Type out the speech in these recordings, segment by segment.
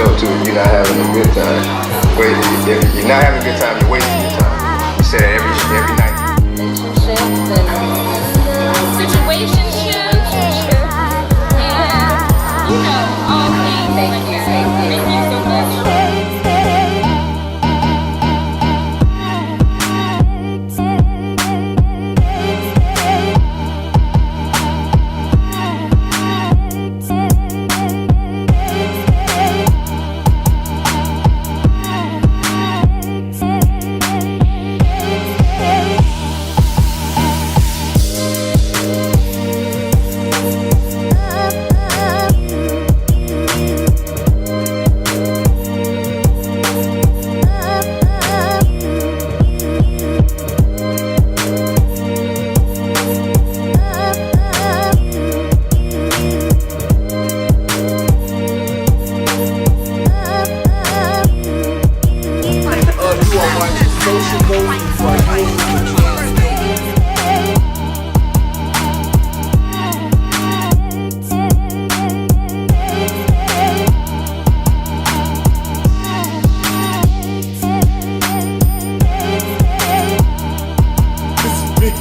show too. If you're not having a good time, but if you're not having a good time, you're wasting your time. You say that every night. Relationships and situationships and all things like that. Thank you so much.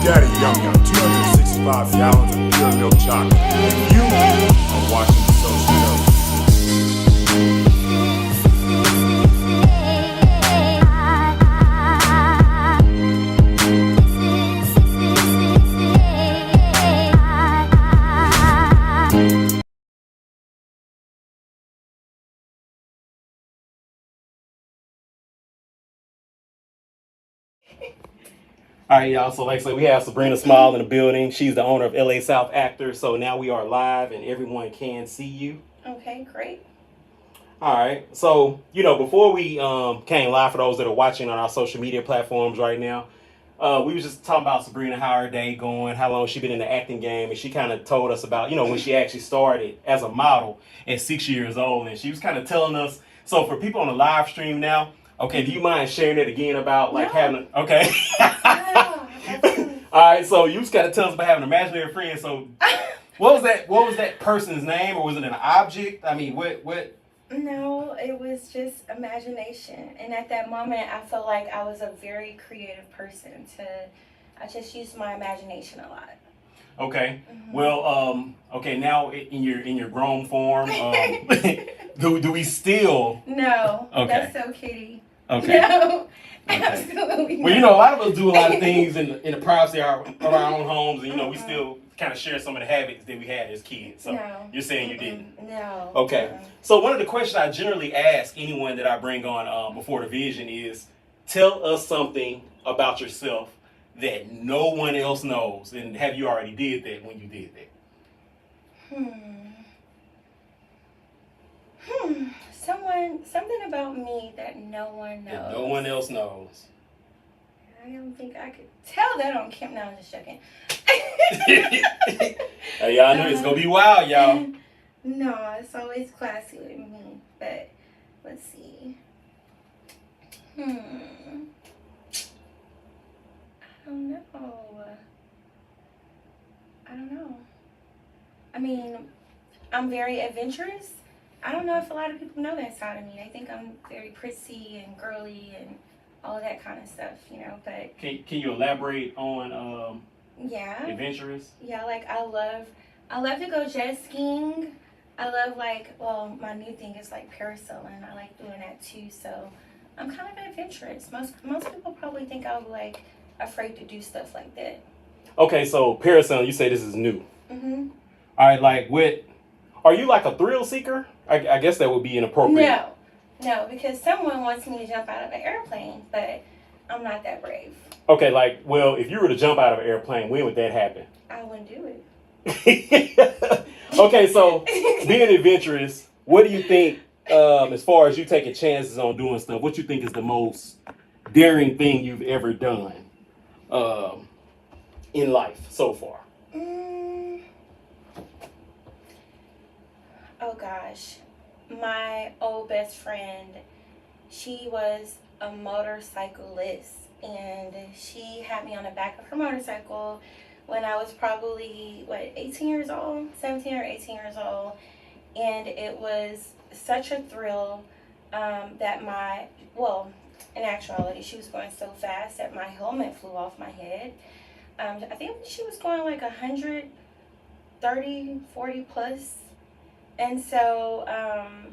Daddy Yum Yum, 265 gallons of pure milk chocolate. And you are watching the Social Dose. All right, y'all. So, like I said, we have Sabrina Small in the building. She's the owner of LA South Actors. So now we are live and everyone can see you. Okay, great. All right. So, before we came live, for those that are watching on our social media platforms right now, we was just talking about Sabrina, how her day going, how long she been in the acting game, and she kind of told us about, when she actually started as a model at 6 years old, and she was kind of telling us. So for people on the live stream now, okay, do you mind sharing that again about having? Okay. All right. So you just got to tell us about having an imaginary friend. So what was that? What was that person's name, or was it an object? I mean, what? No, it was just imagination. And at that moment, I felt like I was a very creative person. I just used my imagination a lot. Okay. Mm-hmm. Well, okay. Now in your grown form, do we still? No. Okay. That's so kitty. Okay. No. Okay. Absolutely. Well, a lot of us do a lot of things in the privacy of our own homes, and we still kind of share some of the habits that we had as kids. So you're saying you didn't? No. Okay. So one of the questions I generally ask anyone that I bring on before the vision is, tell us something about yourself that no one else knows, and have you already did that when you did that? Something about me that no one knows. That no one else knows. I don't think I could tell that on camera. No, I'm just joking. Hey, y'all know it's gonna be wild, y'all. No, it's always classy with me. But let's see. I don't know. I mean, I'm very adventurous. I don't know if a lot of people know that side of me. They think I'm very prissy and girly and all of that kind of stuff, but... Can you elaborate on yeah. adventurous? Yeah, like I love to go jet skiing. I love my new thing is like parasailing. I like doing that too, so I'm kind of adventurous. Most people probably think I'm like afraid to do stuff like that. Okay, so parasailing, you say this is new. Mm-hmm. All right, are you like a thrill seeker? I guess that would be inappropriate. No, because someone wants me to jump out of an airplane, but I'm not that brave. Okay, if you were to jump out of an airplane, when would that happen? I wouldn't do it. Okay, so being adventurous, what do you think, as far as you taking chances on doing stuff, what you think is the most daring thing you've ever done in life so far? Oh gosh, my old best friend, she was a motorcyclist, and she had me on the back of her motorcycle when I was probably 18 years old, 17 or 18 years old, and it was such a thrill that in actuality, she was going so fast that my helmet flew off my head. I think she was going like 130, 40 plus. And so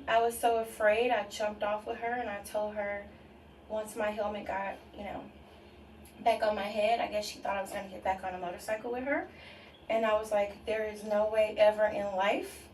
I was so afraid, I jumped off with her and I told her once my helmet got, back on my head, I guess she thought I was going to get back on a motorcycle with her. And I was like, there is no way ever in life.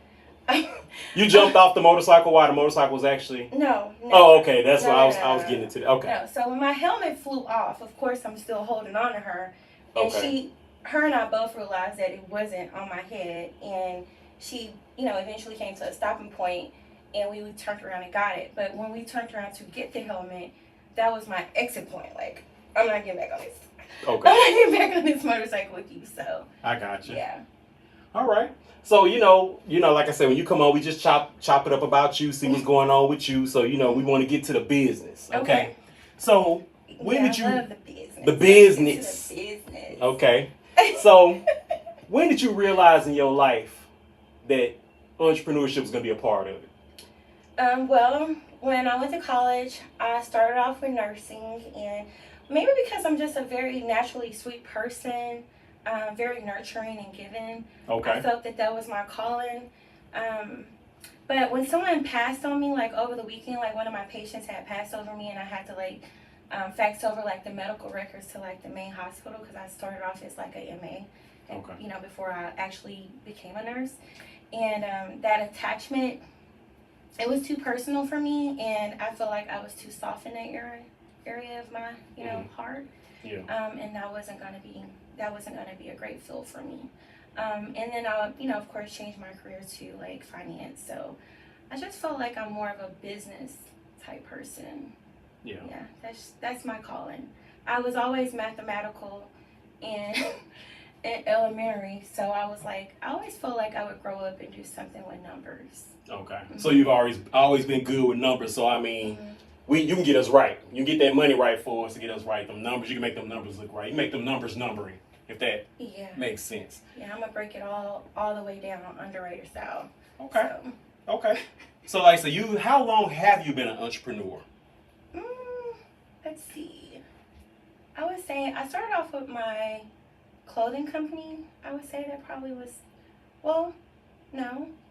You jumped off the motorcycle while the motorcycle was actually... No. Oh, okay. That's what I was getting into. Okay. No, so when my helmet flew off, of course, I'm still holding on to her. And her and I both realized that it wasn't on my head. And she, eventually came to a stopping point and we turned around and got it. But when we turned around to get the helmet, that was my exit point. Like, I'm not getting back on this. Okay. I'm not getting back on this motorcycle with you, so. I got you. Yeah. All right. So, like I said, when you come on, we just chop it up about you, see what's going on with you. So, we want to get to the business. Okay. So, when did you... I love the business. The business. The business. Okay. So, when did you realize in your life that entrepreneurship was going to be a part of it? Well, when I went to college, I started off with nursing, and maybe because I'm just a very naturally sweet person, very nurturing and giving. Okay. I felt that was my calling. But when someone passed on me, like over the weekend, like one of my patients had passed over me and I had to fax over like the medical records to like the main hospital because I started off as like a MA, and, before I actually became a nurse. And that attachment, it was too personal for me, and I feel like I was too soft in that area of my, heart. Yeah. And that wasn't gonna be a great field for me. And then I, of course, changed my career to like finance. So I just felt like I'm more of a business type person. Yeah. Yeah, that's my calling. I was always mathematical in elementary, so I always felt like I would grow up and do something with numbers. Okay. Mm-hmm. So you've always been good with numbers. So I mean, you can get us right. You can get that money right for us to get us right. Them numbers, you can make them numbers look right. You make them numbers numbering, if that makes sense. Yeah, I'm gonna break it all the way down on underwriter style. Okay. Okay. So how long have you been an entrepreneur? Let's see. I would say I started off with my clothing company. I would say that probably was, I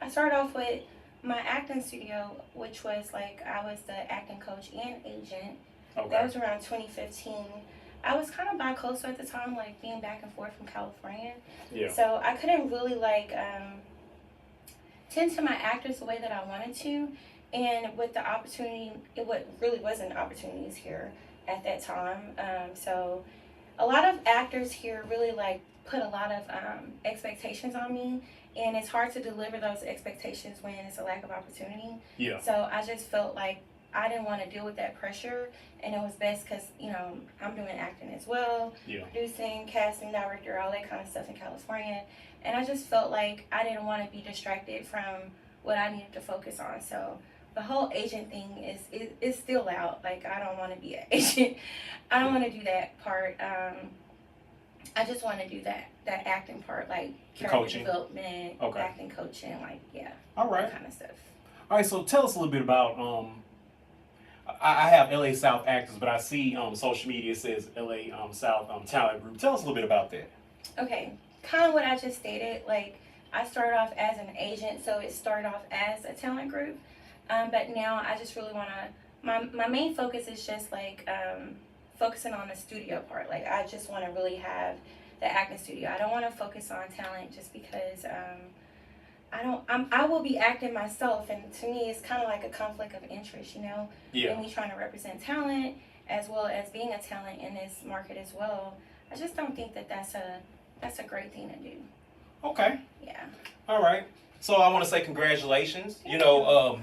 started off with my acting studio, which was I was the acting coach and agent. Okay. That was around 2015. I was kind of bi-coastal at the time, being back and forth from California. Yeah. So I couldn't really tend to my actors the way that I wanted to. And with the opportunity, really wasn't opportunities here at that time. So a lot of actors here really put a lot of expectations on me, and it's hard to deliver those expectations when it's a lack of opportunity. Yeah. So I just felt like I didn't want to deal with that pressure, and it was best because I'm doing acting as well, producing, casting, director, all that kind of stuff in California, and I just felt like I didn't want to be distracted from what I needed to focus on. So the whole agent thing is still out. I don't want to be an agent. I don't want to do that part. I just want to do that acting part, character coaching. Development, acting coaching, all right, that kind of stuff. All right, so tell us a little bit about. I have LA South Actors, but I see social media says LA South Talent Group. Tell us a little bit about that. Okay, kind of what I just stated. I started off as an agent, so it started off as a talent group. But now I just really want to, my main focus is just focusing on the studio part. I just want to really have the acting studio. I don't want to focus on talent just because I will be acting myself, and to me it's kind of like a conflict of interest, in me trying to represent talent as well as being a talent in this market as well. I just don't think that that's a great thing to do. Okay. Yeah. All right. So I want to say congratulations.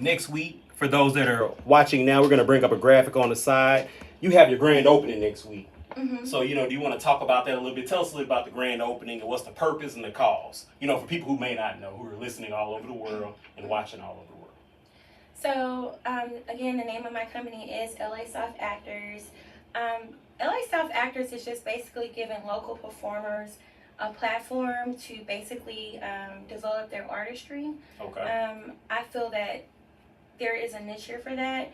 Next week, for those that are watching now, we're going to bring up a graphic on the side. You have your grand opening next week. Mm-hmm. So, do you want to talk about that a little bit? Tell us a little about the grand opening and what's the purpose and the cause, for people who may not know, who are listening all over the world and watching all over the world. So, again, the name of my company is LA South Actors. LA South Actors is just basically giving local performers a platform to basically develop their artistry. Okay. I feel that there is a niche here for that,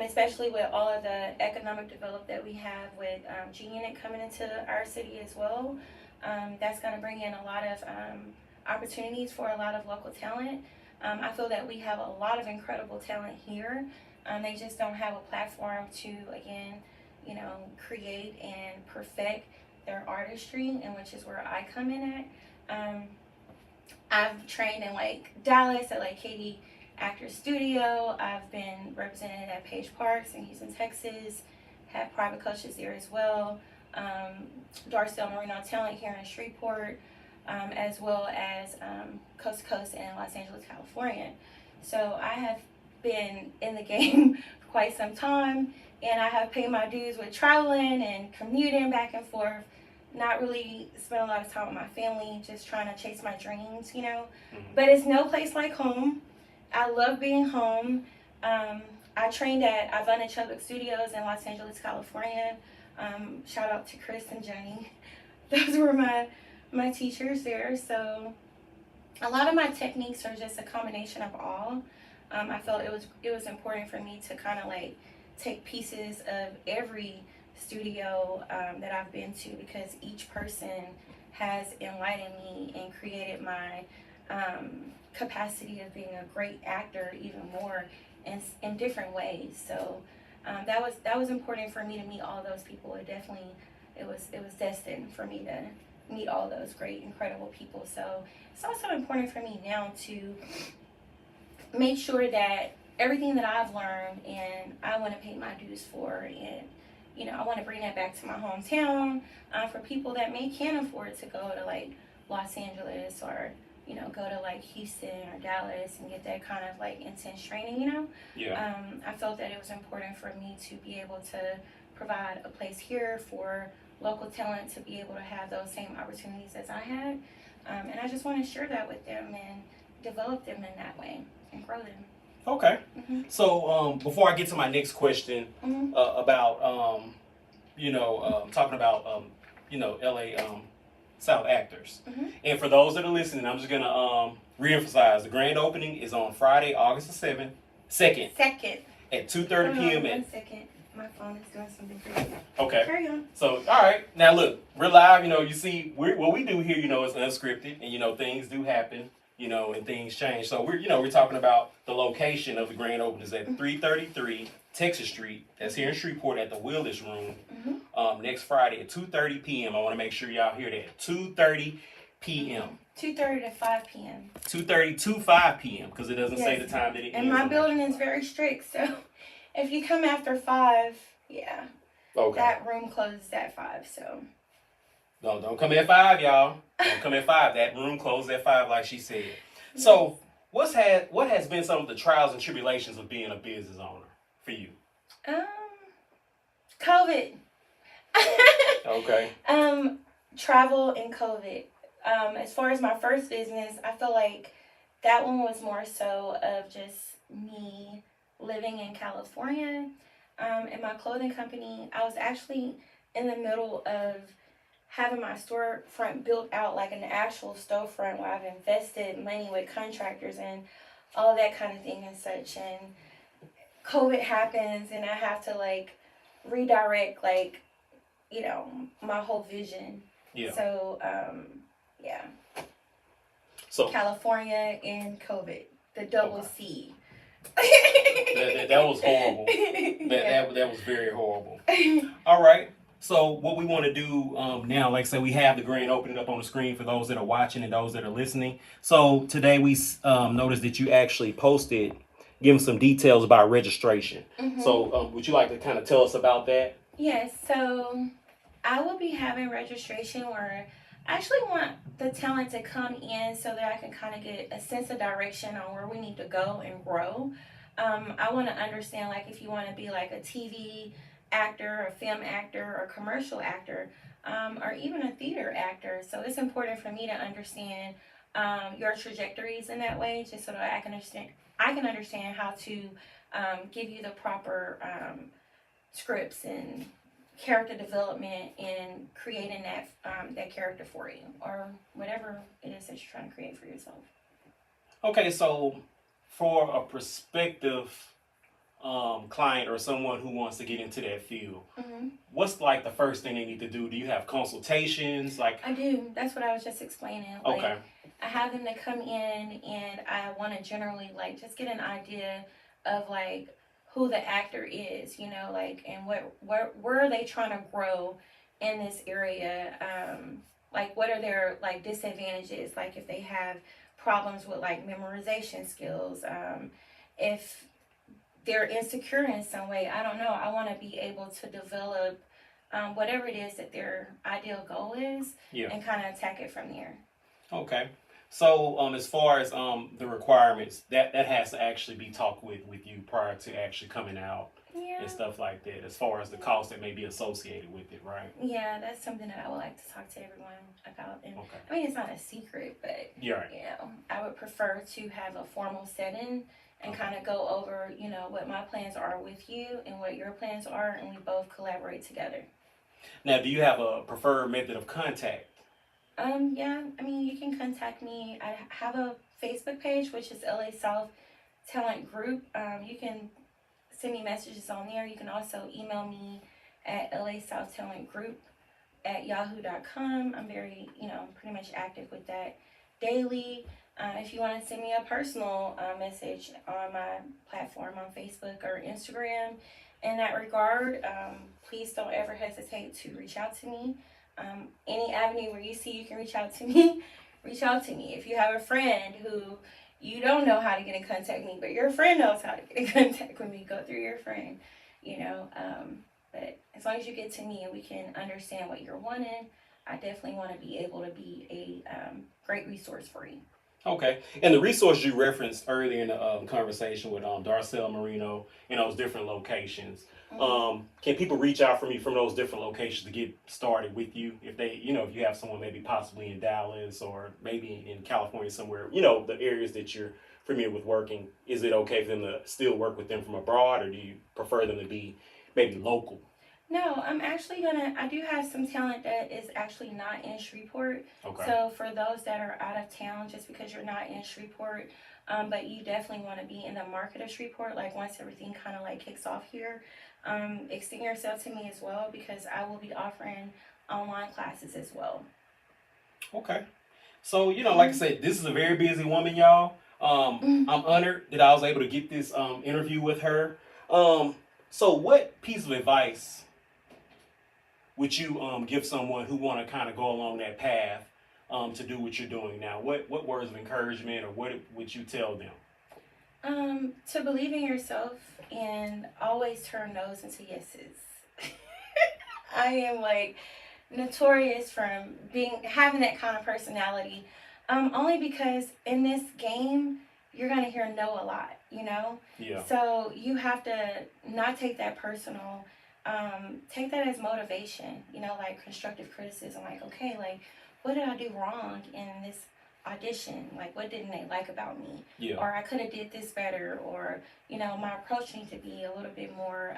especially with all of the economic development that we have with G-Unit coming into our city as well. That's going to bring in a lot of opportunities for a lot of local talent. I feel that we have a lot of incredible talent here. They just don't have a platform to, again, you know, create and perfect their artistry, and which is where I come in at. I've trained in like Dallas at like Katie Actors Studio. I've been represented at Page Parks in Houston, Texas. Had private coaches there as well. Darcel Marino Talent here in Shreveport, as well as Coast to Coast in Los Angeles, California. So I have been in the game for quite some time, and I have paid my dues with traveling and commuting back and forth. Not really spent a lot of time with my family, just trying to chase my dreams, you know. But it's no place like home. I love being home. I trained at Ivana Chubbuck Studios in Los Angeles, California. Shout out to Chris and Jenny. Those were my teachers there. So a lot of my techniques are just a combination of all. I felt it was important for me to kind of like take pieces of every studio that I've been to, because each person has enlightened me and created my capacity of being a great actor even more in different ways. So that was important for me to meet all those people. It was destined for me to meet all those great, incredible people. So it's also important for me now to make sure that everything that I've learned and I want to pay my dues for, and you know, I want to bring that back to my hometown for people that can't afford to go to like Los Angeles, or you know, go to like Houston or Dallas and get that kind of like intense training, you know. Yeah. I felt that it was important for me to be able to provide a place here for local talent to be able to have those same opportunities as I had, and I just want to share that with them and develop them in that way and grow them. Okay. So before I get to my next question about talking about LA South actors, and for those that are listening, I'm just gonna reemphasize the grand opening is on Friday, August the 2nd at 2:30 p.m. 1 second, my phone is doing something crazy. Okay. Carry on. So all right, now look, we're live. You know, you see, what we do here, you know, is unscripted, and you know things do happen. You know, and things change. So we're talking about the location of the grand opening is at 333 Texas Street. That's here in Shreveport at the Willis Room. Next Friday at 2:30 p.m. I want to make sure y'all hear that. 2:30 p.m. 2:30 to 5 p.m. 2:30 to 5 p.m. because it doesn't say the time that it and ends. my building is very strict, so if you come after 5, yeah, that room closes at 5. So don't come at 5, y'all. Don't come at 5. That room closed at 5, like she said. So, what has been some of the trials and tribulations of being a business owner for you? COVID. Okay. Travel and COVID. As far as my first business, I feel like that one was more so of just me living in California. In my clothing company, I was actually in the middle of having my storefront built out like an actual storefront where I've invested money with contractors and all that kind of thing and such. And COVID happens and I have to like redirect like, you know, my whole vision. Yeah. So, yeah. So California and COVID, the double C. that was horrible. That was very horrible. All right. So what we want to do now, like I said, we have the grand opening up on the screen for those that are watching and those that are listening. So today we noticed that you actually posted, giving some details about registration. So would you like to kind of tell us about that? Yes. So I will be having registration where I actually want the talent to come in so that I can kind of get a sense of direction on where we need to go and grow. I want to understand, like, if you want to be like a TV actor, a film actor, or commercial actor, or even a theater actor. So it's important for me to understand your trajectories in that way, just so that I can understand how to give you the proper scripts and character development and creating that character for you, or whatever it is that you're trying to create for yourself. Okay, so for a prospective client or someone who wants to get into that field, what's like the first thing they need to do? Do you have consultations? Like I do. That's what I was just explaining. Okay. Like, I have them to come in, and I want to generally like just get an idea of like who the actor is, you know, like, and where are they trying to grow in this area? Like, what are their like disadvantages? Like, if they have problems with like memorization skills, if they're insecure in some way, I don't know. I want to be able to develop whatever it is that their ideal goal is, and kind of attack it from there. Okay. So as far as the requirements, that has to actually be talked with you prior to actually coming out and stuff like that, as far as the cost that may be associated with it, right? Yeah, that's something that I would like to talk to everyone about. And I mean, it's not a secret, but you know, I would prefer to have a formal setting and kind of go over, you know, what my plans are with you and what your plans are, and we both collaborate together. Now, do you have a preferred method of contact? Yeah, I mean, you can contact me. I have a Facebook page, which is LA South Talent Group. You can send me messages on there. You can also email me at lasouthttalentgroup@yahoo.com. I'm very, you know, pretty much active with that daily. If you want to send me a personal message on my platform on Facebook or Instagram, in that regard, please don't ever hesitate to reach out to me. Any avenue where you see you can reach out to me, reach out to me. If you have a friend who you don't know how to get in contact with me, but your friend knows how to get in contact with me, go through your friend, you know. But as long as you get to me and we can understand what you're wanting, I definitely want to be able to be a great resource for you. Okay. And the resource you referenced earlier in the conversation with Darcel Marino in those different locations, can people reach out from you from those different locations to get started with you? If they, you know, if you have someone maybe possibly in Dallas or maybe in California somewhere, you know, the areas that you're familiar with working, is it okay for them to still work with them from abroad, or do you prefer them to be maybe local? No, I do have some talent that is actually not in Shreveport. Okay. So for those that are out of town, just because you're not in Shreveport, but you definitely want to be in the market of Shreveport, like once everything kind of like kicks off here, extend yourself to me as well, because I will be offering online classes as well. Okay. So, you know, like I said, this is a very busy woman, y'all. I'm honored that I was able to get this interview with her. So what piece of advice would you give someone who want to kind of go along that path to do what you're doing now? What words of encouragement, or what would you tell them? To believe in yourself and always turn no's into yeses. I am like notorious from having that kind of personality, only because in this game you're gonna hear no a lot, you know. Yeah. So you have to not take that personal. Take that as motivation, you know, like constructive criticism. Like, okay, like, what did I do wrong in this audition? Like, what didn't they like about me? Yeah. Or I could have did this better, or, you know, my approach needs to be a little bit more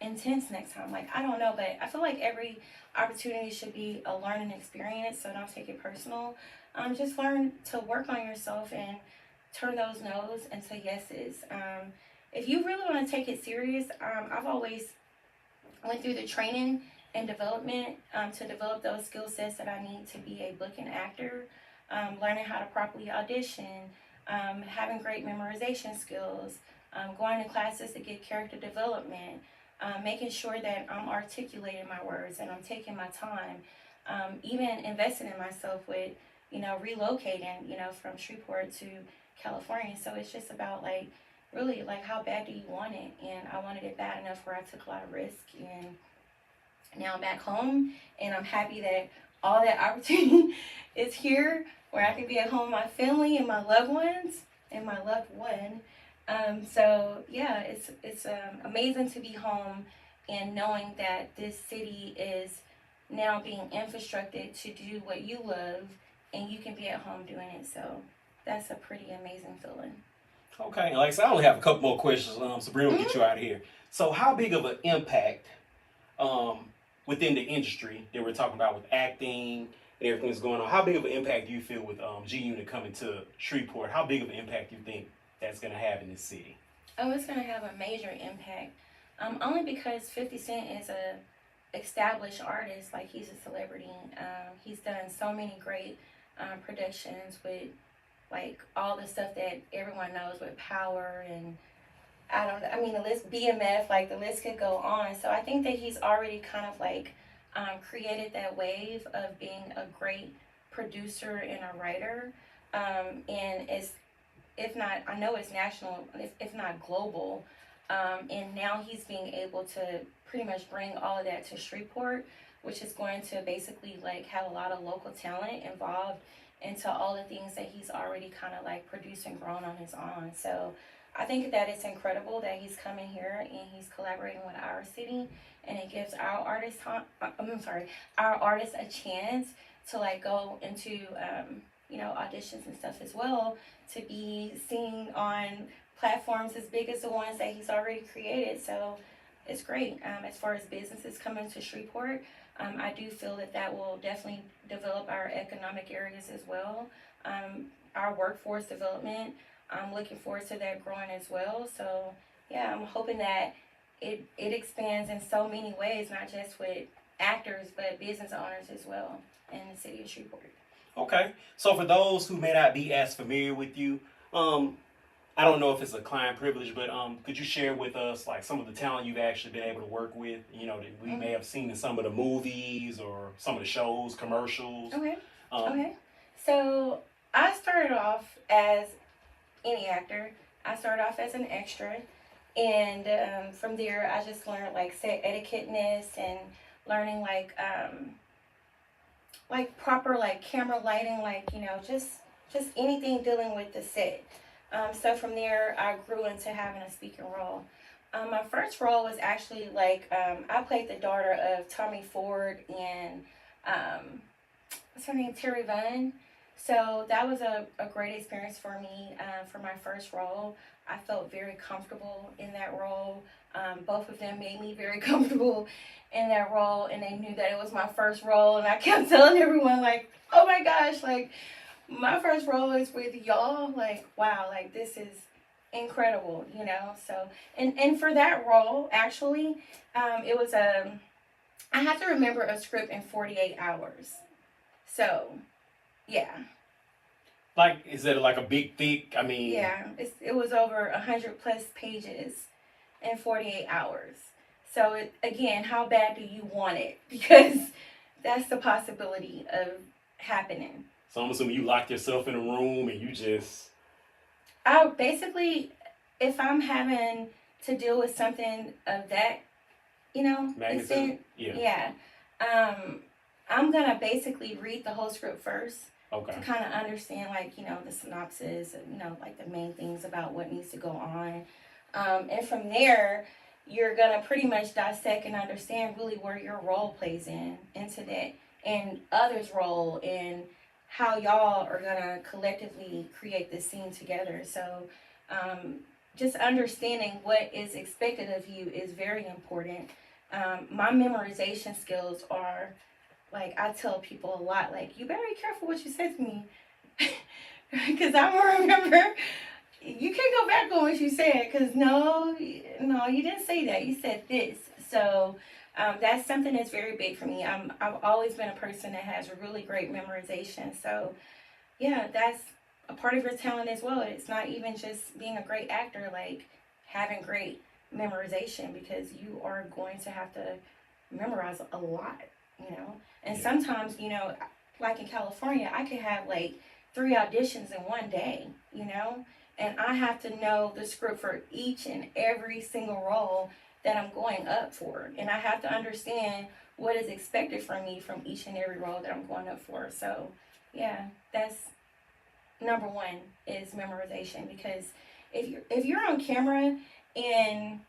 intense next time. Like, I don't know, but I feel like every opportunity should be a learning experience, so don't take it personal. Just learn to work on yourself and turn those no's into yeses. If you really want to take it serious, I've always went through the training and development to develop those skill sets that I need to be a booking actor, learning how to properly audition, having great memorization skills, going to classes to get character development, making sure that I'm articulating my words and I'm taking my time, even investing in myself with, you know, relocating, you know, from Shreveport to California. So it's just about like, really, like, how bad do you want it? And I wanted it bad enough where I took a lot of risk, and now I'm back home, and I'm happy that all that opportunity is here, where I can be at home with my family and my loved ones and my loved one. So yeah, it's amazing to be home and knowing that this city is now being infrastructured to do what you love, and you can be at home doing it. So that's a pretty amazing feeling. Okay, and like I said, I only have a couple more questions. Sabrina will get you out of here. So how big of an impact within the industry that we're talking about with acting and everything that's going on, how big of an impact do you feel with G-Unit coming to Shreveport? How big of an impact do you think that's going to have in this city? Oh, it's gonna have a major impact. Only because 50 Cent is a established artist, like he's a celebrity. He's done so many great productions with like all the stuff that everyone knows with Power and I don't know. I mean, the list BMF, like the list could go on. So I think that he's already kind of like created that wave of being a great producer and a writer. And it's if not, I know it's national, if not global. And now he's being able to pretty much bring all of that to Shreveport, which is going to basically like have a lot of local talent involved into all the things that he's already kind of like produced and grown on his own. So I think that it's incredible that he's coming here and he's collaborating with our city, and it gives our artists, our artists a chance to like go into, auditions and stuff as well, to be seen on platforms as big as the ones that he's already created. So it's great. As far as businesses coming to Shreveport, I do feel that will definitely develop our economic areas as well. Our workforce development, I'm looking forward to that growing as well. So yeah, I'm hoping that it expands in so many ways, not just with actors, but business owners as well in the city of Shreveport. Okay. So for those who may not be as familiar with you, I don't know if it's a client privilege, but could you share with us like some of the talent you've actually been able to work with, that we may have seen in some of the movies or some of the shows, commercials? Okay. Okay. So I started off as any actor. I started off as an extra, and from there I just learned like set etiquette-ness and learning like proper like camera lighting, like just anything dealing with the set. So from there I grew into having a speaking role. My first role was actually like I played the daughter of Tommy Ford and what's her name, Terry Vaughn. So that was a great experience for me for my first role. I felt very comfortable in that role. Both of them made me very comfortable in that role, and they knew that it was my first role, and I kept telling everyone like, oh my gosh, like my first role is with y'all, like wow, like this is incredible, so and for that role actually it was I had to remember a script in 48 hours. So yeah. Like, is it like a big, thick, Yeah, it was over 100 plus pages in 48 hours. So, again, how bad do you want it? Because that's the possibility of happening. So I'm assuming you locked yourself in a room and you just... I basically, if I'm having to deal with something of that, extent, yeah. I'm going to basically read the whole script first. Okay. To kind of understand, like, the synopsis, like the main things about what needs to go on. And from there, you're going to pretty much dissect and understand really where your role plays into that, and others' role, and how y'all are going to collectively create this scene together. So just understanding what is expected of you is very important. My memorization skills are... Like, I tell people a lot, like, you better be careful what you say to me. Because I'm going to remember, you can't go back on what you said. Because, no, you didn't say that. You said this. So, that's something that's very big for me. I've always been a person that has really great memorization. So, yeah, that's a part of your talent as well. It's not even just being a great actor, like, having great memorization. Because you are going to have to memorize a lot. And sometimes, like in California, I could have like 3 auditions in one day, and I have to know the script for each and every single role that I'm going up for, and I have to understand what is expected from me from each and every role that I'm going up for. So yeah, that's number one, is memorization. Because if you're on camera and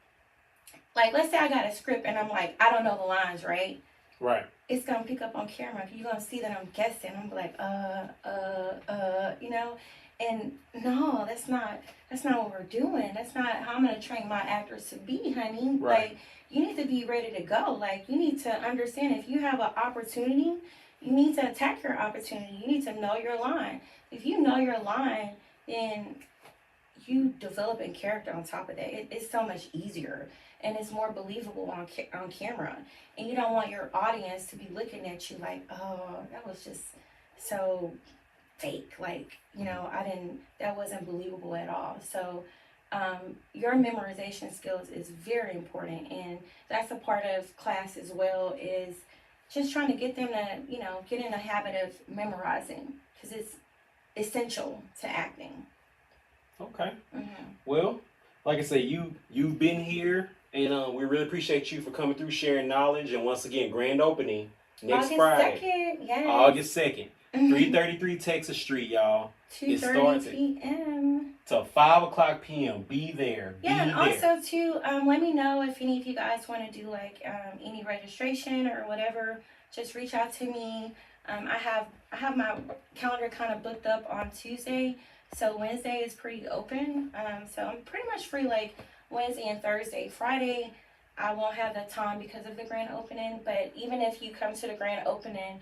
like, let's say I got a script and I'm like, I don't know the lines, right? Right. It's going to pick up on camera. You're going to see that I'm guessing. I'm like, And no, that's not what we're doing. That's not how I'm going to train my actors to be, honey. Right. Like, you need to be ready to go. Like, you need to understand, if you have an opportunity, you need to attack your opportunity. You need to know your line. If you know your line, then you developing character on top of that. It's so much easier and it's more believable on camera. And you don't want your audience to be looking at you like, oh, that was just so fake. Like, you know, that wasn't believable at all. So your memorization skills is very important, and that's a part of class as well, is just trying to get them to, you know, get in the habit of memorizing, because it's essential to acting. Okay. Mm-hmm. Well, like I said, you've been here, and we really appreciate you for coming through, sharing knowledge. And once again, grand opening next August Friday, 2nd, yes. August 2nd, 333 Texas Street, y'all. It starts 2:30 p.m. till 5:00 p.m. Be there. Yeah, be and there. also too, let me know if any of you guys want to do like any registration or whatever. Just reach out to me. I have my calendar kind of booked up on Tuesday, so Wednesday is pretty open. So I'm pretty much free like Wednesday and Thursday. Friday, I won't have the time because of the grand opening. But even if you come to the grand opening,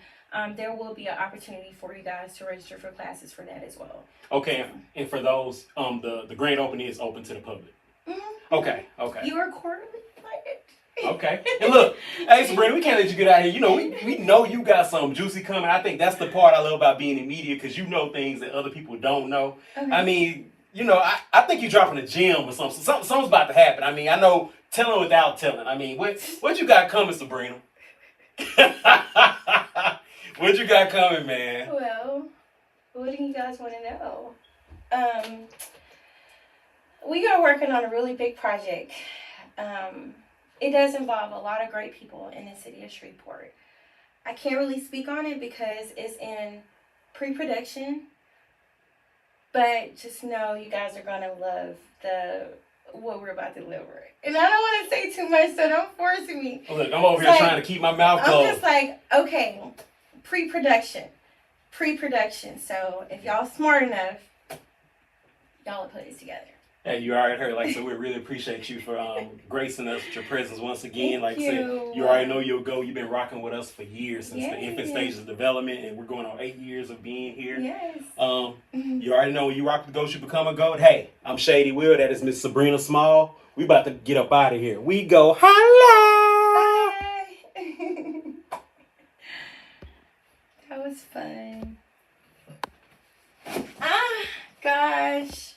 there will be an opportunity for you guys to register for classes for that as well. Okay, and for those, the grand opening is open to the public. Mm-hmm. Okay. You are quarterly invited. Okay. And look, hey Sabrina, we can't let you get out of here. You know, we know you got something juicy coming. I think that's the part I love about being in media, because you know things that other people don't know. Okay. I mean, you know, I think you're dropping a gem or something. Something's about to happen. I mean, I know telling without telling. I mean, what you got coming, Sabrina? What you got coming, man? Well, what do you guys want to know? We are working on a really big project. It does involve a lot of great people in the city of Shreveport. I can't really speak on it because it's in pre-production, but just know you guys are gonna love what we're about to deliver. And I don't want to say too much, so don't force me. Look, I'm over here trying to keep my mouth closed. I'm just like, okay, pre-production. So if y'all smart enough, y'all will put it together. Hey, you already heard. Like I said, we really appreciate you for gracing us with your presence once again. Like I said, you already know you'll go. You've been rocking with us for years, since the infant stages of development, and we're going on 8 years of being here. Yes. You already know when you rock the goat, you become a goat. Hey, I'm Shady Will. That is Miss Sabrina Small. We about to get up out of here. We go holla. Bye. That was fun. Ah, gosh.